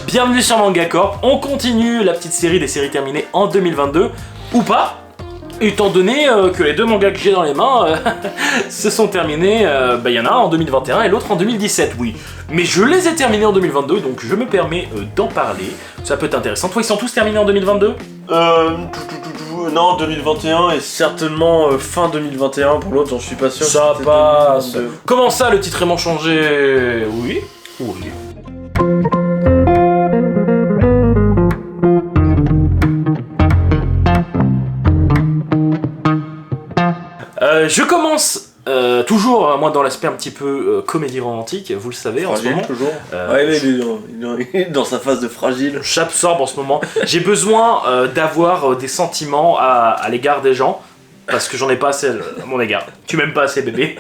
Bienvenue sur Manga Corp. On continue la petite série des séries terminées en 2022, ou pas, étant donné que les deux mangas que j'ai dans les mains se sont terminés, y en a un en 2021 et l'autre en 2017, oui. Mais je les ai terminés en 2022, donc je me permets d'en parler. Ça peut être intéressant. Toi, ils sont tous terminés en 2022 ? Non, 2021 et certainement fin 2021 pour l'autre, j'en suis pas sûr. Ça passe. Comment ça, le titre est moins changé ? Oui. Oui. Je commence toujours, moi, dans l'aspect un petit peu comédie romantique, vous le savez, fragile, en ce moment. Toujours. Il est dans sa phase de fragile. J'absorbe en ce moment. J'ai besoin d'avoir des sentiments à l'égard des gens, parce que j'en ai pas assez à mon égard. Tu m'aimes pas assez, bébé.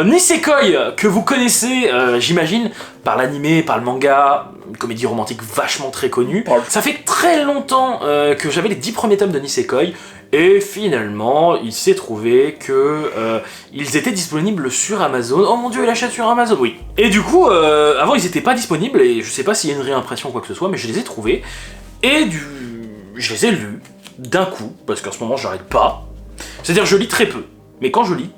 Nisekoi, que vous connaissez, j'imagine, par l'animé, par le manga, une comédie romantique vachement très connue. Ça fait très longtemps que j'avais les 10 premiers tomes de Nisekoi, et finalement, il s'est trouvé que ils étaient disponibles sur Amazon. Oh mon dieu, il achète sur Amazon, oui. Et du coup, avant ils étaient pas disponibles, et je sais pas s'il y a une réimpression ou quoi que ce soit, mais je les ai trouvés, et je les ai lus d'un coup, parce qu'en ce moment j'arrête pas. C'est-à-dire je lis très peu, mais quand je lis,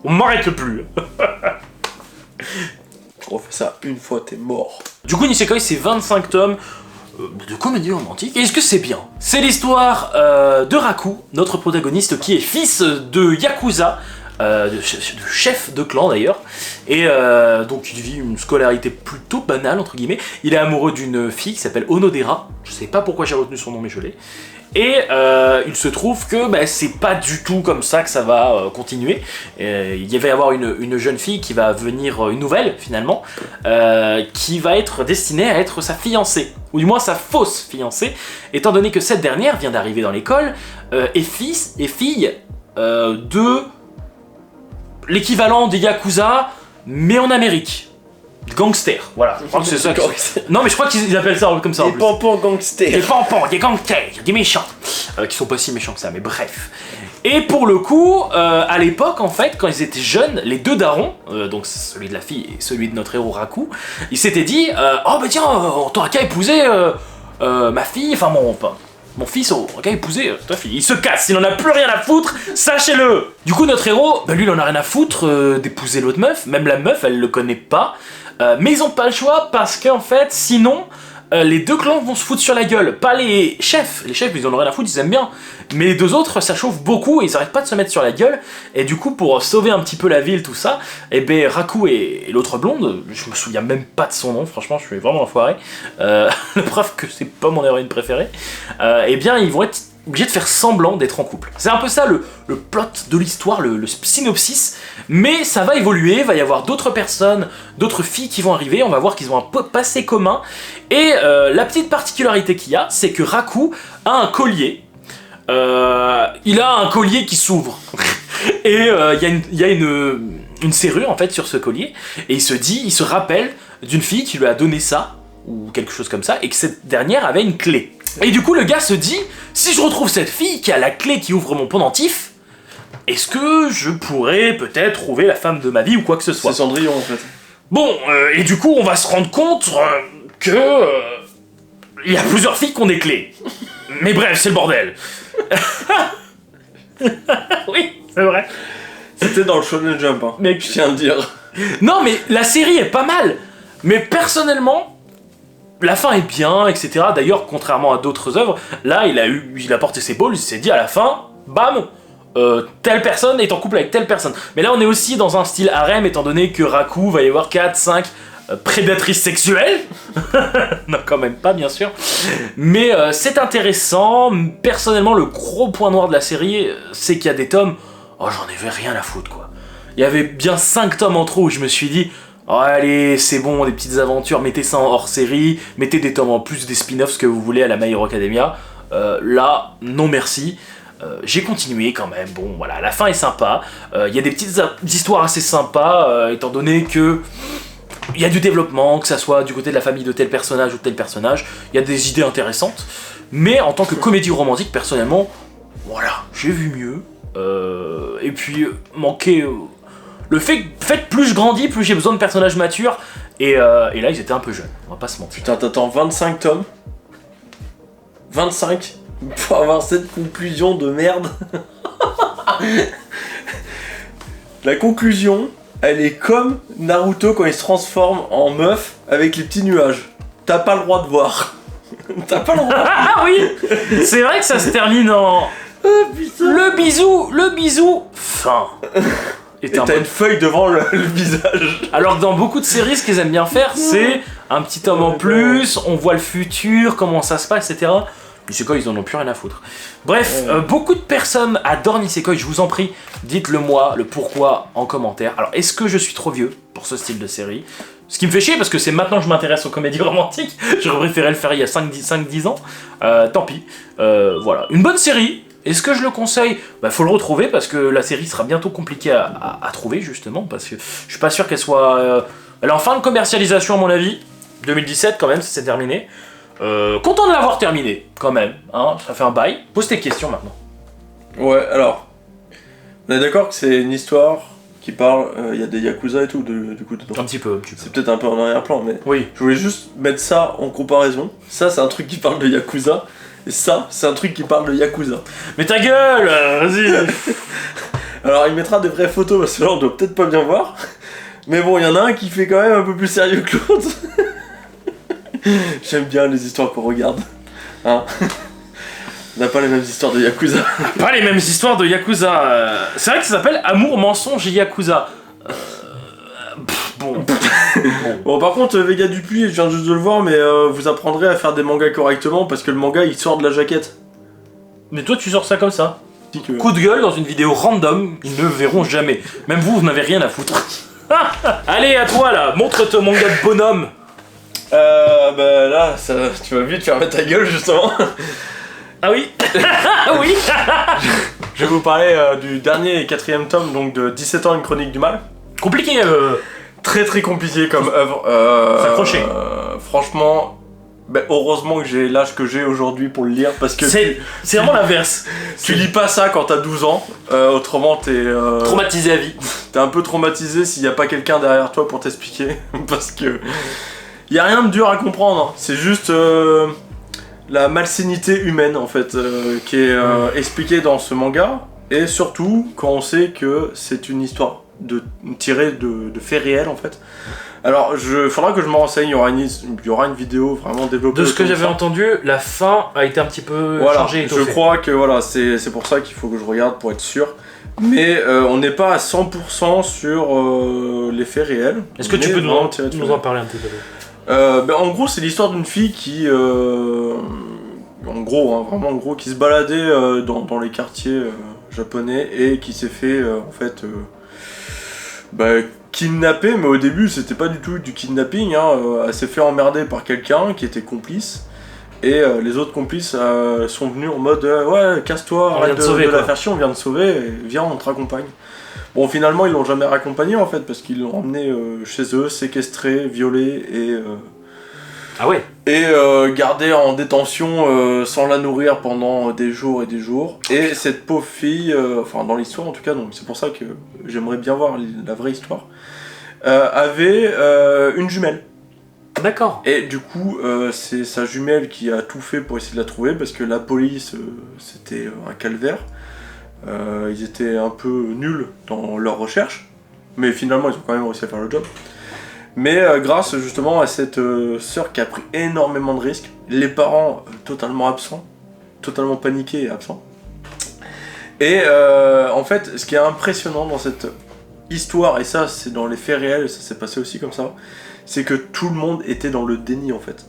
on m'arrête plus. Je refais ça une fois, t'es mort. Du coup, Nisekoi, c'est 25 tomes de comédie romantique. Et est-ce que c'est bien ? C'est l'histoire de Raku, notre protagoniste, qui est fils de Yakuza, de chef de clan d'ailleurs, et donc il vit une scolarité plutôt banale, entre guillemets. Il est amoureux d'une fille qui s'appelle Onodera, je sais pas pourquoi j'ai retenu son nom, mais je l'ai. Et il se trouve que c'est pas du tout comme ça que ça va continuer. Il va y avoir une jeune fille qui va venir, une nouvelle finalement, qui va être destinée à être sa fiancée, ou du moins sa fausse fiancée, étant donné que cette dernière vient d'arriver dans l'école, et fille de l'équivalent des Yakuza, mais en Amérique. Gangsters, voilà, je crois que c'est ça. Non mais je crois qu'ils appellent ça comme ça en plus. Des pampans gangsters. Des pampans, des gangsters, des méchants. Qui sont pas si méchants que ça, mais bref. Et pour le coup, à l'époque en fait, quand ils étaient jeunes, les deux darons, donc celui de la fille et celui de notre héros Raku, ils s'étaient dit oh bah tiens, on t'aura qu'à épouser ma fille, enfin mon fils aura qu'à épouser ta fille. Il se casse, il en a plus rien à foutre, sachez-le. Du coup notre héros, lui il en a rien à foutre d'épouser l'autre meuf, même la meuf elle le connaît pas. Mais ils ont pas le choix parce qu'en fait, sinon, les deux clans vont se foutre sur la gueule. Pas les chefs ils en ont rien à foutre, ils aiment bien. Mais les deux autres, ça chauffe beaucoup et ils arrêtent pas de se mettre sur la gueule. Et du coup, pour sauver un petit peu la ville, tout ça, Raku et l'autre blonde, je me souviens même pas de son nom, franchement, je suis vraiment enfoiré. La preuve que c'est pas mon héroïne préférée. Ils vont être obligés de faire semblant d'être en couple. C'est un peu ça le plot de l'histoire, le synopsis, mais ça va évoluer, il va y avoir d'autres personnes, d'autres filles qui vont arriver, on va voir qu'ils ont un peu passé commun, et la petite particularité qu'il y a, c'est que Raku a un collier, il a un collier qui s'ouvre, et il y a une serrure en fait sur ce collier, et il se rappelle d'une fille qui lui a donné ça, ou quelque chose comme ça, et que cette dernière avait une clé. Et du coup le gars se dit, si je retrouve cette fille qui a la clé qui ouvre mon pendentif, est-ce que je pourrais peut-être trouver la femme de ma vie ou quoi que ce soit ? C'est Cendrillon en fait. Bon, et du coup on va se rendre compte que il y a plusieurs filles qui ont des clés. Mais bref, c'est le bordel. Oui, c'est vrai. C'était dans le Shonen Jump, hein. Mais je tiens à le dire. Non mais la série est pas mal. Mais personnellement, la fin est bien, etc. D'ailleurs, contrairement à d'autres œuvres, là, il a porté ses balls, il s'est dit à la fin, bam, telle personne est en couple avec telle personne. Mais là, on est aussi dans un style harem, étant donné que Raku va y avoir 4, 5 prédatrices sexuelles. Non, quand même pas, bien sûr. Mais c'est intéressant. Personnellement, le gros point noir de la série, c'est qu'il y a des tomes, oh, j'en avais rien à foutre, quoi. Il y avait bien 5 tomes en trop où je me suis dit, oh, allez, c'est bon, des petites aventures, mettez ça en hors-série, mettez des tomes en plus, des spin-offs, ce que vous voulez à la My Hero Academia. Là, non merci. J'ai continué quand même, bon voilà, la fin est sympa. Il y a des petites histoires assez sympas, étant donné que il y a du développement, que ça soit du côté de la famille de tel personnage ou de tel personnage. Il y a des idées intéressantes. Mais en tant que comédie romantique, personnellement, voilà, j'ai vu mieux. Et puis, manquer... le fait que plus je grandis, plus j'ai besoin de personnages matures, Et là, ils étaient un peu jeunes, on va pas se mentir. Putain, t'attends 25 tomes 25 pour avoir cette conclusion de merde. La conclusion, elle est comme Naruto quand il se transforme en meuf avec les petits nuages. T'as pas le droit de voir. T'as pas le droit. Ah oui. C'est vrai que ça se termine en... le bisou, fin. Et t'as une feuille devant le visage. Alors que dans beaucoup de séries, ce qu'ils aiment bien faire, c'est un petit homme en plus, on voit le futur, comment ça se passe, etc. Nisekoi, ils en ont plus rien à foutre. Bref, beaucoup de personnes adorent Nisekoi, je vous en prie, dites-le moi, le pourquoi en commentaire. Alors, est-ce que je suis trop vieux pour ce style de série? Ce qui me fait chier parce que c'est maintenant que je m'intéresse aux comédies romantiques, j'aurais préféré le faire il y a 5-10 ans. Tant pis, voilà. Une bonne série. Est-ce que je le conseille? Bah faut le retrouver parce que la série sera bientôt compliquée à trouver justement parce que je suis pas sûr qu'elle soit... Elle est en fin de commercialisation à mon avis, 2017 quand même, c'est terminé. Content de l'avoir terminé quand même, hein, ça fait un bail. Pose tes questions maintenant. Ouais, alors, on est d'accord que c'est une histoire qui parle, y a des Yakuza et tout du coup dedans. Un petit peu. C'est peut-être un peu en arrière-plan, mais Oui. je voulais juste mettre ça en comparaison. Ça, c'est un truc qui parle de Yakuza. Et ça, c'est un truc qui parle de Yakuza. Mais ta gueule, vas-y. Alors, il mettra des vraies photos parce que là, on doit peut-être pas bien voir. Mais bon, il y en a un qui fait quand même un peu plus sérieux que l'autre. J'aime bien les histoires qu'on regarde. Hein. On n'a pas les mêmes histoires de Yakuza. Pas les mêmes histoires de Yakuza. C'est vrai que ça s'appelle Amour, mensonge et Yakuza. Bon. Bon, par contre, Vega Dupuis, je viens juste de le voir, mais vous apprendrez à faire des mangas correctement parce que le manga il sort de la jaquette. Mais toi, tu sors ça comme ça. Que... Coup de gueule dans une vidéo random, ils ne verront jamais. Même vous n'avez rien à foutre. Allez, à toi là, montre ton manga de bonhomme. Bah là, ça, tu vas vite fermer ta gueule justement. Ah oui. Ah oui. Je vais vous parler du dernier et 4ème tome, donc de 17 ans, une chronique du mal. Compliqué. Très très compliqué comme œuvre. S'accrocher. Franchement, bah, heureusement que j'ai l'âge que j'ai aujourd'hui pour le lire parce que c'est vraiment l'inverse. Tu lis pas ça quand t'as 12 ans, autrement t'es... Traumatisé à vie. T'es un peu traumatisé s'il y a pas quelqu'un derrière toi pour t'expliquer parce que... Y a rien de dur à comprendre, c'est juste la malsénité humaine en fait qui est expliquée dans ce manga et surtout quand on sait que c'est une histoire tirée de faits réels en fait. Alors faudra que je me renseigne, il y aura une vidéo vraiment développée. De ce que j'avais entendu, la fin a été un petit peu changée. Je crois que voilà, c'est pour ça qu'il faut que je regarde pour être sûr. Mais on n'est pas à 100% sur les faits réels. Est-ce que tu peux nous en parler un petit peu? En gros, c'est l'histoire d'une fille qui, en gros, hein, vraiment en gros, qui se baladait dans les quartiers japonais et qui s'est fait en fait kidnapper, mais au début c'était pas du tout du kidnapping, hein, elle s'est fait emmerder par quelqu'un qui était complice et les autres complices sont venus en mode ouais, casse-toi, arrête de la faire chier, on vient de sauver, et viens, on te raccompagne. Bon, finalement, ils l'ont jamais raccompagné en fait, parce qu'ils l'ont emmené chez eux, séquestré, violé et. Ah ouais. Et gardé en détention sans la nourrir pendant des jours et des jours. Et cette pauvre fille, enfin dans l'histoire en tout cas, donc c'est pour ça que j'aimerais bien voir la vraie histoire, avait une jumelle. D'accord. Et du coup, c'est sa jumelle qui a tout fait pour essayer de la trouver, parce que la police, c'était un calvaire. Ils étaient un peu nuls dans leur recherche, mais finalement ils ont quand même réussi à faire le job. Mais grâce justement à cette sœur qui a pris énormément de risques, les parents totalement absents, totalement paniqués et absents. Et en fait, ce qui est impressionnant dans cette histoire, et ça c'est dans les faits réels, ça s'est passé aussi comme ça, c'est que tout le monde était dans le déni en fait.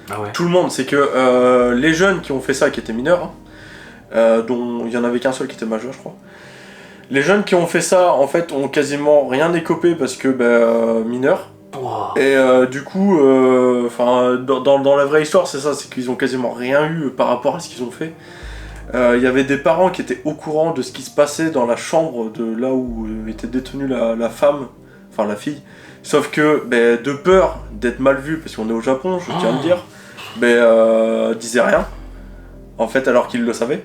Ah ouais. Tout le monde, c'est que les jeunes qui ont fait ça, qui étaient mineurs, dont il y en avait qu'un seul qui était majeur je crois, les jeunes qui ont fait ça en fait ont quasiment rien écopé parce que mineurs. Wow. Et du coup, dans la vraie histoire c'est ça, c'est qu'ils ont quasiment rien eu par rapport à ce qu'ils ont fait. Il y avait des parents qui étaient au courant de ce qui se passait dans la chambre de là où était détenue la femme, enfin la fille. Sauf que, de peur d'être mal vu, parce qu'on est au Japon, je tiens à le dire, disaient rien, en fait, alors qu'ils le savaient.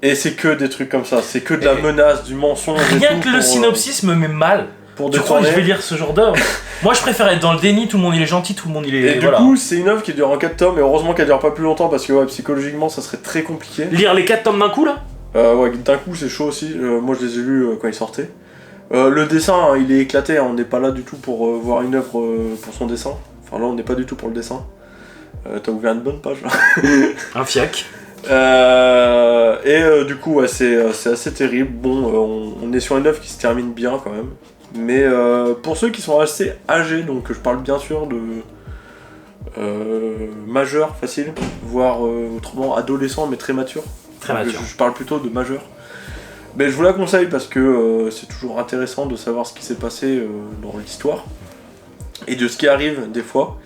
Et c'est que des trucs comme ça, c'est que de la menace, du mensonge. Rien que le synopsis me met mal. pour Tu crois que détourner. je vais lire ce genre d'œuvre? Moi je préfère être dans le déni, tout le monde il est gentil, tout le monde il est... Et voilà. du coup, c'est une œuvre qui dure en 4 tomes, et heureusement qu'elle dure pas plus longtemps parce que ouais, psychologiquement ça serait très compliqué. Lire les 4 tomes d'un coup là? Ouais, d'un coup c'est chaud aussi, moi je les ai lus quand ils sortaient. Le dessin, hein, il est éclaté, hein, on n'est pas là du tout pour voir une œuvre pour son dessin. Enfin là on n'est pas du tout pour le dessin. T'as ouvert une bonne page là. Un fiac. Du coup ouais, c'est assez terrible. Bon, on est sur une œuvre qui se termine bien quand même. Mais pour ceux qui sont assez âgés, donc je parle bien sûr de majeur facile, voire autrement adolescent mais très mature. Très mature. Je parle plutôt de majeur. Mais je vous la conseille parce que c'est toujours intéressant de savoir ce qui s'est passé dans l'histoire et de ce qui arrive des fois.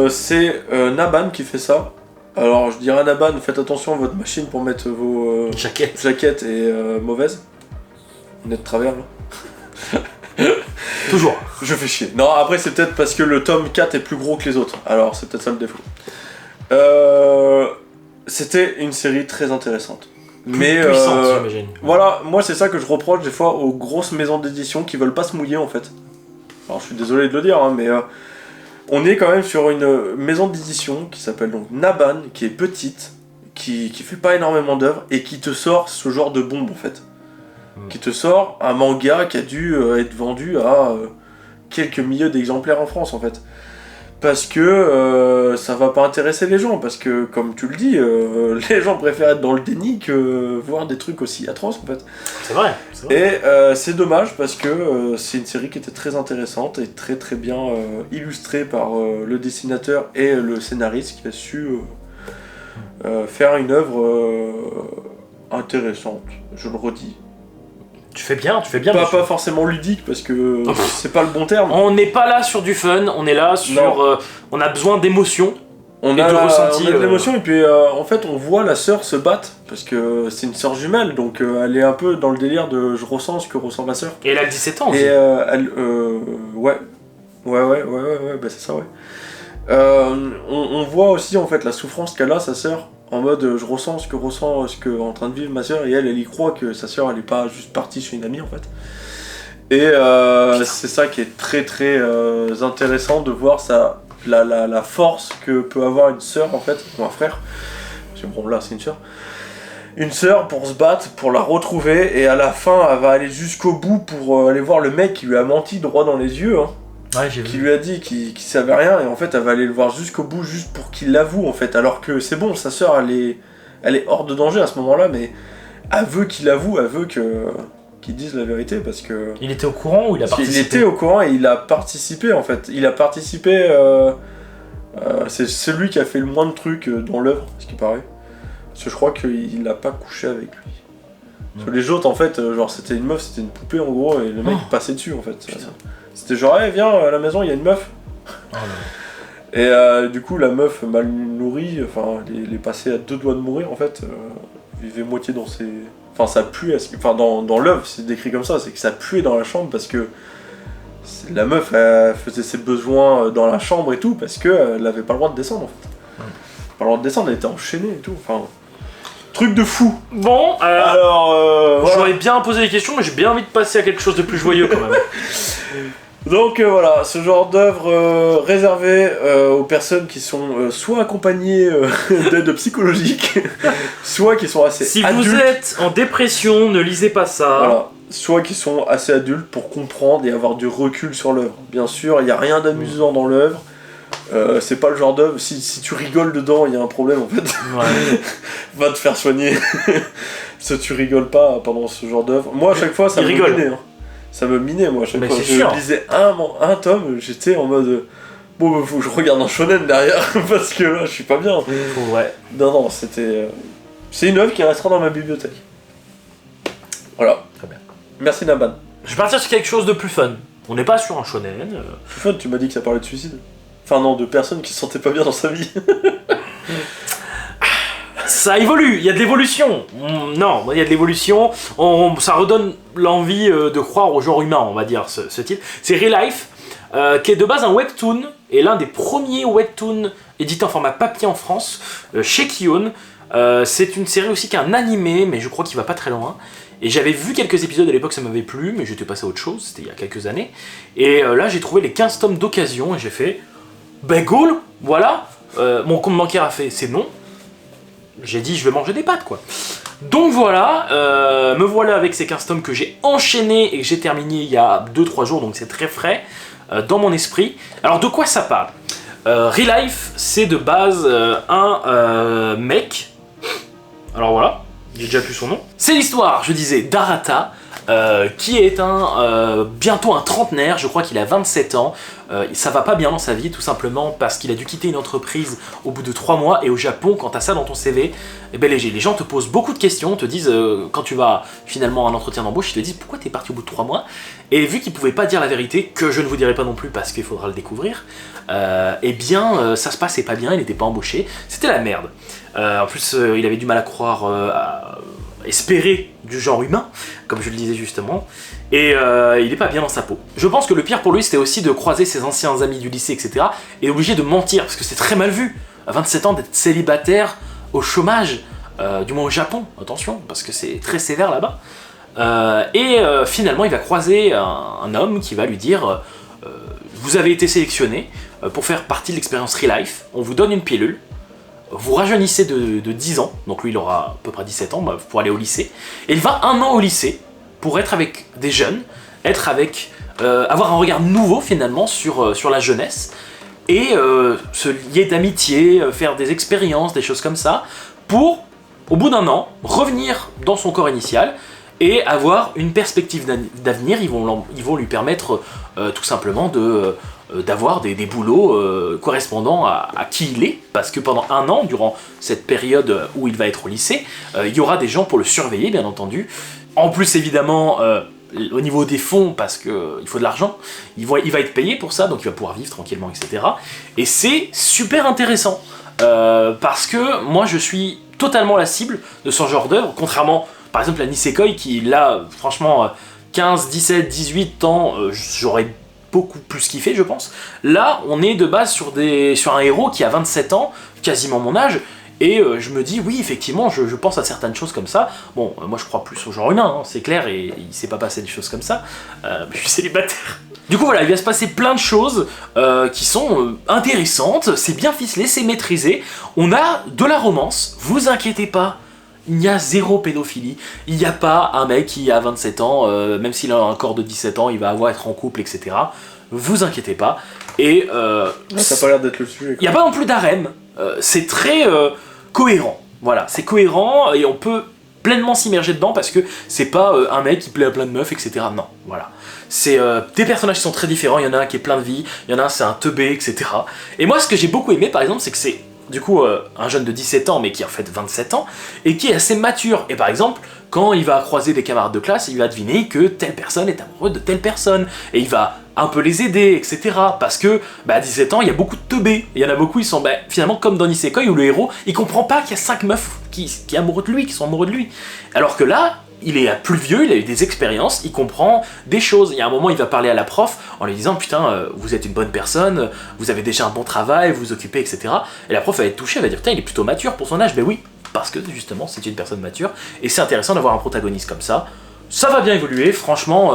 C'est Naban qui fait ça. Alors je dirais à Naban, faites attention, votre machine pour mettre vos jaquettes est mauvaise. On est de travers là. Toujours. Je fais chier. Non, après c'est peut-être parce que le tome 4 est plus gros que les autres. Alors c'est peut-être ça le défaut. C'était une série très intéressante. Mais puissante, j'imagine. voilà, moi c'est ça que je reproche des fois aux grosses maisons d'édition qui veulent pas se mouiller en fait. Alors je suis désolé de le dire, hein, mais on est quand même sur une maison d'édition qui s'appelle donc Naban, qui est petite, qui fait pas énormément d'œuvres et qui te sort ce genre de bombe en fait. Qui te sort un manga qui a dû être vendu à quelques milliers d'exemplaires en France en fait. Parce que ça va pas intéresser les gens, parce que comme tu le dis, les gens préfèrent être dans le déni que voir des trucs aussi atroces en fait. C'est vrai. Et c'est dommage parce que c'est une série qui était très intéressante et très très bien illustrée par le dessinateur et le scénariste qui a su faire une œuvre intéressante, je le redis. Tu fais bien. Pas forcément ludique parce que c'est pas le bon terme. On n'est pas là sur du fun, on est là sur... on a besoin d'émotions. On a de l'émotion et puis en fait on voit la sœur se battre parce que c'est une sœur jumelle donc elle est un peu dans le délire de je ressens ce que ressent ma sœur. Et elle a 17 ans aussi. Et ouais, bah c'est ça ouais. On voit aussi en fait la souffrance qu'elle a sa sœur en mode je ressens ce que est en train de vivre ma sœur et elle y croit que sa sœur elle est pas juste partie chez une amie en fait. Et c'est ça qui est très très intéressant de voir ça. La force que peut avoir une sœur en fait, ou un frère, parce que bon là c'est une sœur pour se battre, pour la retrouver, et à la fin elle va aller jusqu'au bout pour aller voir le mec qui lui a menti droit dans les yeux, hein, ouais, j'ai qui vu. lui a dit qu'il savait rien, et en fait elle va aller le voir jusqu'au bout juste pour qu'il l'avoue en fait, alors que c'est bon, sa sœur elle est hors de danger à ce moment là, mais elle veut qu'il l'avoue, elle veut qu'ils disent la vérité parce que... Il était au courant ou il a participé? Il était au courant et il a participé en fait. Il a participé... c'est lui qui a fait le moins de trucs dans l'œuvre, ce qui paraît. Parce que je crois qu'il n'a pas couché avec lui. Parce que les autres en fait, genre c'était une meuf, c'était une poupée en gros et le mec passait dessus en fait. C'était genre, hey, viens à la maison, il y a une meuf. Oh, et du coup la meuf mal nourrie, enfin elle est passée à 2 doigts de mourir en fait. Vivait moitié dans ses... Enfin, ça puait, enfin dans l'œuvre, c'est décrit comme ça, c'est que ça puait dans la chambre parce que la meuf elle faisait ses besoins dans la chambre et tout parce qu'elle n'avait pas le droit de descendre en fait. Pas le droit de descendre, elle était enchaînée et tout, enfin... Truc de fou. Bon, alors... j'aurais bien posé des questions, mais j'ai bien envie de passer à quelque chose de plus joyeux quand même. Donc voilà, ce genre d'œuvre réservé aux personnes qui sont soit accompagnées d'aide psychologique, soit qui sont assez Si adultes. vous êtes en dépression, ne lisez pas ça. Voilà. Soit qui sont assez adultes pour comprendre et avoir du recul sur l'œuvre. Bien sûr, il n'y a rien d'amusant dans l'œuvre. C'est pas le genre d'œuvre. Si tu rigoles dedans, il y a un problème en fait. Ouais. Va te faire soigner. Si tu rigoles pas pendant ce genre d'œuvre. Moi, à chaque fois, ça me minait. Hein. Ça me minait, moi, à chaque Mais fois. c'est sûr. Je lisais un tome, j'étais en mode. Bon, faut que je regarde un shonen derrière parce que là, je suis pas bien. Ouais. Non, c'était. C'est une œuvre qui restera dans ma bibliothèque. Voilà. Très bien. Merci Naban. Je vais partir sur quelque chose de plus fun. On n'est pas sur un shonen. Fun, tu m'as dit que ça parlait de suicide. Enfin non, de personnes qui se sentaient pas bien dans sa vie. Ça évolue, il y a de l'évolution. Non, il y a de l'évolution. Ça redonne l'envie de croire au genre humain, on va dire, ce titre. C'est Real Life, qui est de base un webtoon, et l'un des premiers webtoons édités en format papier en France, chez Kion. C'est une série aussi qui est un animé, mais je crois qu'il va pas très loin. Et j'avais vu quelques épisodes à l'époque, ça m'avait plu, mais j'étais passé à autre chose, c'était il y a quelques années. Et là, j'ai trouvé les 15 tomes d'occasion et j'ai fait, ben goal, voilà. Mon compte bancaire a fait, c'est non. J'ai dit, je vais manger des pâtes, quoi. Donc voilà, me voilà avec ces 15 tomes que j'ai enchaînés et que j'ai terminé il y a 2-3 jours, donc c'est très frais dans mon esprit. Alors de quoi ça parle? Real Life, c'est de base un mec. Alors voilà, j'ai déjà plus son nom. C'est l'histoire, je disais, d'Arata, qui est bientôt un trentenaire, je crois qu'il a 27 ans. Ça va pas bien dans sa vie, tout simplement parce qu'il a dû quitter une entreprise au bout de 3 mois. Et au Japon, quand t'as ça dans ton CV, eh ben, les gens te posent beaucoup de questions, te disent, quand tu vas finalement à un entretien d'embauche, ils te disent pourquoi t'es parti au bout de 3 mois. Et vu qu'il pouvait pas dire la vérité, que je ne vous dirai pas non plus parce qu'il faudra le découvrir, eh bien ça se passait pas bien, il n'était pas embauché, c'était la merde. En plus, il avait du mal à croire, à espérer du genre humain, comme je le disais justement, et il est pas bien dans sa peau. Je pense que le pire pour lui, c'était aussi de croiser ses anciens amis du lycée, etc., et obligé de mentir, parce que c'est très mal vu, à 27 ans, d'être célibataire, au chômage, du moins au Japon, attention, parce que c'est très sévère là-bas. Finalement, il va croiser un homme qui va lui dire vous avez été sélectionné pour faire partie de l'expérience Real Life, on vous donne une pilule, vous rajeunissez de 10 ans, donc lui il aura à peu près 17 ans pour aller au lycée, et il va 1 an au lycée pour être avec des jeunes, avoir un regard nouveau finalement sur la jeunesse, et se lier d'amitié, faire des expériences, des choses comme ça, pour, au bout d'1 an, revenir dans son corps initial, et avoir une perspective d'avenir. Ils vont lui permettre tout simplement d'avoir des boulots correspondant à qui il est, parce que pendant 1 an, durant cette période où il va être au lycée, il y aura des gens pour le surveiller, bien entendu. En plus, évidemment, au niveau des fonds, parce qu'il faut de l'argent, il va être payé pour ça, donc il va pouvoir vivre tranquillement, etc. Et c'est super intéressant, parce que moi, je suis totalement la cible de ce genre d'œuvre, contrairement, par exemple, à Nisekoi, qui là, franchement, 15, 17, 18 ans, j'aurais beaucoup plus kiffé, je pense. Là, on est de base sur un héros qui a 27 ans, quasiment mon âge, et je me dis, oui, effectivement, je pense à certaines choses comme ça. Bon, moi je crois plus au genre humain, hein, c'est clair, et il s'est pas passé des choses comme ça. Je suis célibataire. Du coup, voilà, il va se passer plein de choses qui sont intéressantes, c'est bien ficelé, c'est maîtrisé. On a de la romance, vous inquiétez pas. Il n'y a zéro pédophilie, il n'y a pas un mec qui a 27 ans, même s'il a un corps de 17 ans, il va être en couple, etc. Vous inquiétez pas. Et ça n'a pas l'air d'être le sujet. Il n'y a pas non plus d'harem, c'est très cohérent. Voilà, c'est cohérent et on peut pleinement s'immerger dedans parce que c'est pas un mec qui plaît à plein de meufs, etc. Non, voilà. C'est des personnages qui sont très différents, il y en a un qui est plein de vie, il y en a un c'est un teubé, etc. Et moi ce que j'ai beaucoup aimé par exemple, c'est que c'est du coup un jeune de 17 ans mais qui a en fait 27 ans et qui est assez mature. Et par exemple, quand il va croiser des camarades de classe, il va deviner que telle personne est amoureuse de telle personne et il va un peu les aider, etc. Parce que à 17 ans, il y a beaucoup de teubés. Il y en a beaucoup, ils sont finalement comme dans Nisekoi où le héros, il comprend pas qu'il y a 5 meufs qui sont amoureux de lui, Alors que là, il est plus vieux, il a eu des expériences, il comprend des choses. Il y a un moment, il va parler à la prof en lui disant « Putain, vous êtes une bonne personne, vous avez déjà un bon travail, vous vous occupez, etc. » Et la prof va être touchée, elle va dire « Putain, il est plutôt mature pour son âge. » Ben oui, parce que justement, c'est une personne mature. Et c'est intéressant d'avoir un protagoniste comme ça. Ça va bien évoluer, franchement,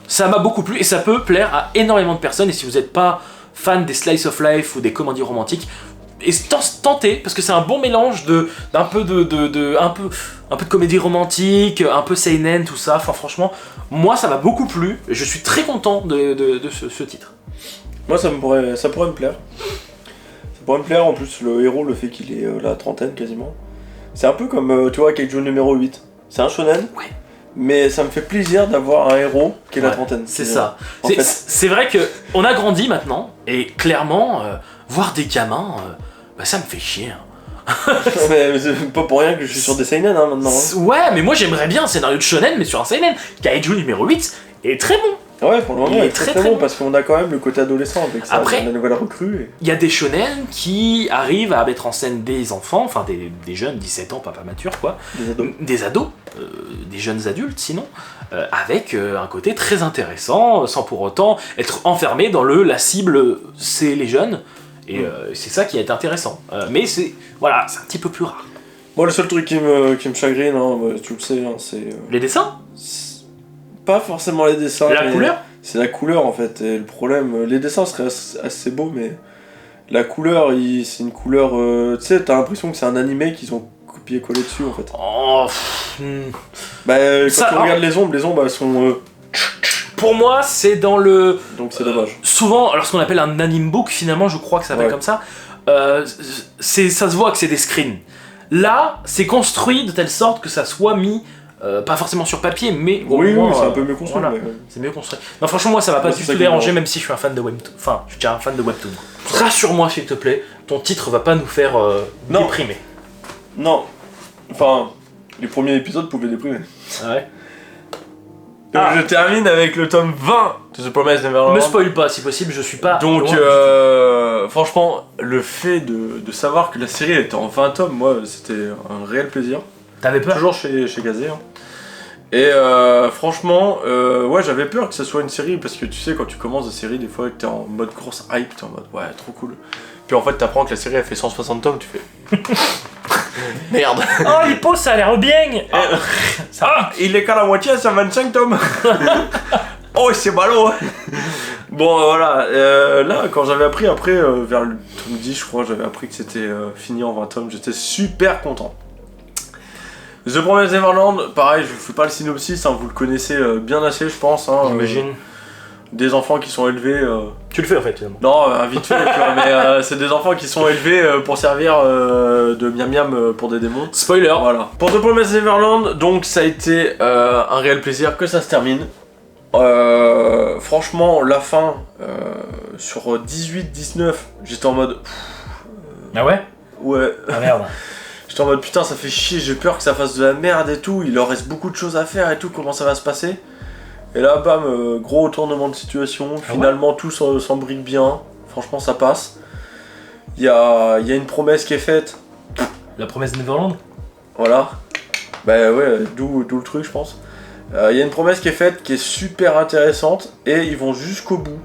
ça m'a beaucoup plu et ça peut plaire à énormément de personnes. Et si vous n'êtes pas fan des slice of life ou des comédies romantiques, et tentez, parce que c'est un bon mélange d'un peu un peu de comédie romantique, un peu seinen, tout ça. Enfin franchement, moi ça m'a beaucoup plu. Je suis très content de ce titre. Moi ça pourrait me plaire. Ça pourrait me plaire, en plus le héros, le fait qu'il ait la trentaine quasiment. C'est un peu comme, tu vois, Kaiju numéro 8. C'est un shonen. Ouais. Mais ça me fait plaisir d'avoir un héros qui est la trentaine. C'est ça. C'est vrai qu'on a grandi maintenant, et clairement, voir des gamins, ça me fait chier. Mais c'est pas pour rien que je suis sur des seinen maintenant. Ouais, mais moi j'aimerais bien un scénario de shonen, mais sur un seinen. Kaiju numéro 8 est très bon. Ouais, pour le moment, il est très bon parce qu'on a quand même le côté adolescent avec ça. Après, la nouvelle recrue. Il y a des shonen qui arrivent à mettre en scène des enfants, enfin des jeunes, 17 ans, pas matures quoi. Des ados, des jeunes adultes sinon, avec un côté très intéressant, sans pour autant être enfermé dans la cible, c'est les jeunes. Et c'est ça qui est intéressant. Mais c'est un petit peu plus rare. Moi, le seul truc qui me chagrine, hein, tu le sais, hein, c'est... Les dessins ? Pas forcément les dessins. La couleur? C'est la couleur en fait. Et le problème, les dessins seraient assez beaux, mais la couleur, c'est une couleur. Tu sais, t'as l'impression que c'est un animé qu'ils ont copié-collé dessus en fait. Oh, Bah, quand ça, tu regardes les ombres elles sont. Pour moi, c'est dans le. Donc c'est dommage. Souvent, alors ce qu'on appelle un anime book, finalement, je crois que ça s'appelle comme ça. Ça se voit que c'est des screens. Là, c'est construit de telle sorte que ça soit mis. Pas forcément sur papier, mais au Oui, moins, c'est un peu mieux construit. voilà. Mais... C'est mieux construit. Non, franchement, moi, ça va pas du tout déranger, même si je suis un fan de Webtoon. Enfin, je suis déjà un fan de Webtoon. Rassure-moi, s'il te plaît, ton titre va pas nous faire déprimer. Non. Enfin, les premiers épisodes pouvaient déprimer. Ah ouais. Donc je termine avec le tome 20 de The Promised Neverland. Me spoil pas, si possible, je suis pas. Donc, franchement, le fait de savoir que la série était en 20 tomes, moi, c'était un réel plaisir. T'avais peur? Toujours chez Gazé. Hein. Et franchement, ouais, j'avais peur que ce soit une série parce que tu sais, quand tu commences des séries, des fois, t'es en mode grosse hype, t'es en mode ouais, trop cool. Puis en fait, t'apprends que la série elle fait 160 tomes, tu fais. Merde! Oh, l'hypo, ça a l'air bien! Il est qu'à la moitié, c'est 25 tomes! Oh, c'est ballot! Bon, voilà, là, quand j'avais appris après, vers le tome 10, je crois, j'avais appris que c'était fini en 20 tomes, j'étais super content. The Promised Neverland, pareil, je fais pas le synopsis, hein, vous le connaissez bien assez, je pense. Hein, J'imagine. Des enfants qui sont élevés. Tu le fais en fait, finalement. Non, vite fait, tu vois, mais c'est des enfants qui sont élevés pour servir de miam-miam pour des démons. Spoiler. Voilà. Pour The Promised Neverland, donc ça a été un réel plaisir que ça se termine. Franchement, la fin, sur 18-19, j'étais en mode. Ah ouais? Ouais. Ah merde. J'étais en mode putain, ça fait chier, j'ai peur que ça fasse de la merde et tout, il leur reste beaucoup de choses à faire et tout, comment ça va se passer? Et là, bam, gros retournement de situation, finalement tout s'embrique bien, franchement ça passe. Il y a une promesse qui est faite. La promesse de Neverland? Voilà. Bah ouais, d'où le truc, je pense. Il y a une promesse qui est faite, qui est super intéressante, et ils vont jusqu'au bout.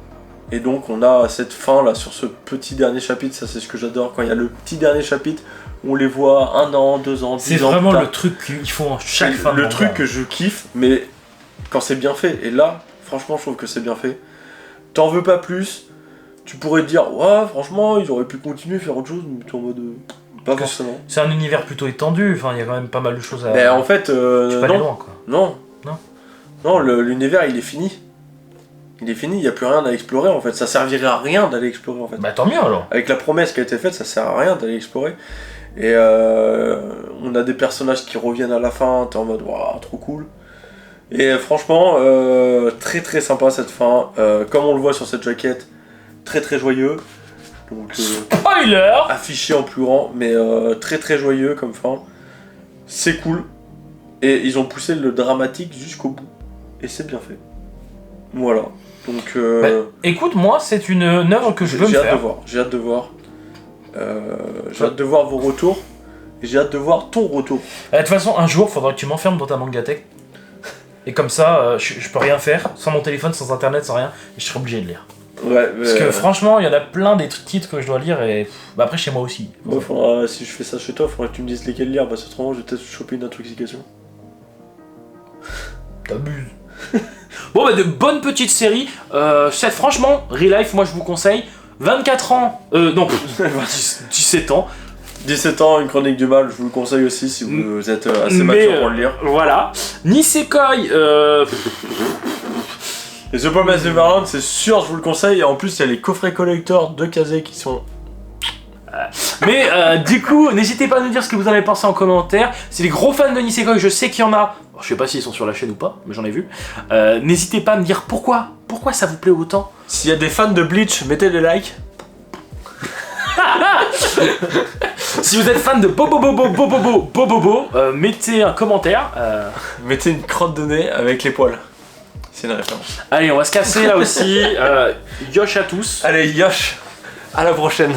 Et donc on a cette fin là, sur ce petit dernier chapitre, ça c'est ce que j'adore, quand il y a le petit dernier chapitre, on les voit 1 an, 2 ans, 10 ans. C'est vraiment le truc qu'ils font à chaque fin de le truc que je kiffe, mais quand c'est bien fait. Et là, franchement, je trouve que c'est bien fait. T'en veux pas plus. Tu pourrais te dire, ouais, franchement, ils auraient pu continuer, faire autre chose, mais t'es en mode. Pas forcément. C'est un univers plutôt étendu, enfin, il y a quand même pas mal de choses à. Mais en fait, tu peux aller loin, quoi. Non, l'univers, il est fini. Il est fini, il n'y a plus rien à explorer en fait. Ça servirait à rien d'aller explorer en fait. Bah tant mieux alors. Avec la promesse qui a été faite, ça sert à rien d'aller explorer. Et on a des personnages qui reviennent à la fin, t'es en mode waouh, trop cool. Et franchement, très très sympa cette fin. Comme on le voit sur cette jaquette, très très joyeux. Donc, spoiler! Affiché en plus grand, mais très très joyeux comme fin. C'est cool. Et ils ont poussé le dramatique jusqu'au bout. Et c'est bien fait. Voilà. Donc, bah, écoute, moi, c'est une œuvre que je veux me faire. J'ai hâte de voir. J'ai hâte de voir vos retours. Et j'ai hâte de voir ton retour. De toute façon, un jour, faudra que tu m'enfermes dans ta mangatech. Et comme ça, je peux rien faire, sans mon téléphone, sans internet, sans rien. Et je serai obligé de lire. Ouais, parce que franchement, il y en a plein des titres que je dois lire et bah, après chez moi aussi. Moi, si je fais ça chez toi, il faudra que tu me dises lesquels lire, parce que autrement je vais peut-être choper une intoxication. T'abuses. Bon bah de bonnes petites séries. Franchement, Real Life, moi je vous conseille. 24 ans, non, 17 ans. 17 ans, une chronique du mal, je vous le conseille aussi si vous êtes assez mature pour le lire. Voilà. Nisekoi, Et The Promised Neverland, c'est sûr, je vous le conseille. Et en plus, il y a les coffrets collector de Kazé qui sont. Mais du coup, n'hésitez pas à nous dire ce que vous en avez pensé en commentaire. C'est les gros fans de Nisekoi, je sais qu'il y en a. Alors, je sais pas s'ils sont sur la chaîne ou pas, mais j'en ai vu. N'hésitez pas à me dire pourquoi ça vous plaît autant. S'il y a des fans de Bleach, mettez des likes. Si vous êtes fan de Bobobo, mettez un commentaire. Mettez une crotte de nez avec les poils. C'est une référence. Allez, on va se casser là aussi. Yosh à tous. Allez, Yosh. À la prochaine.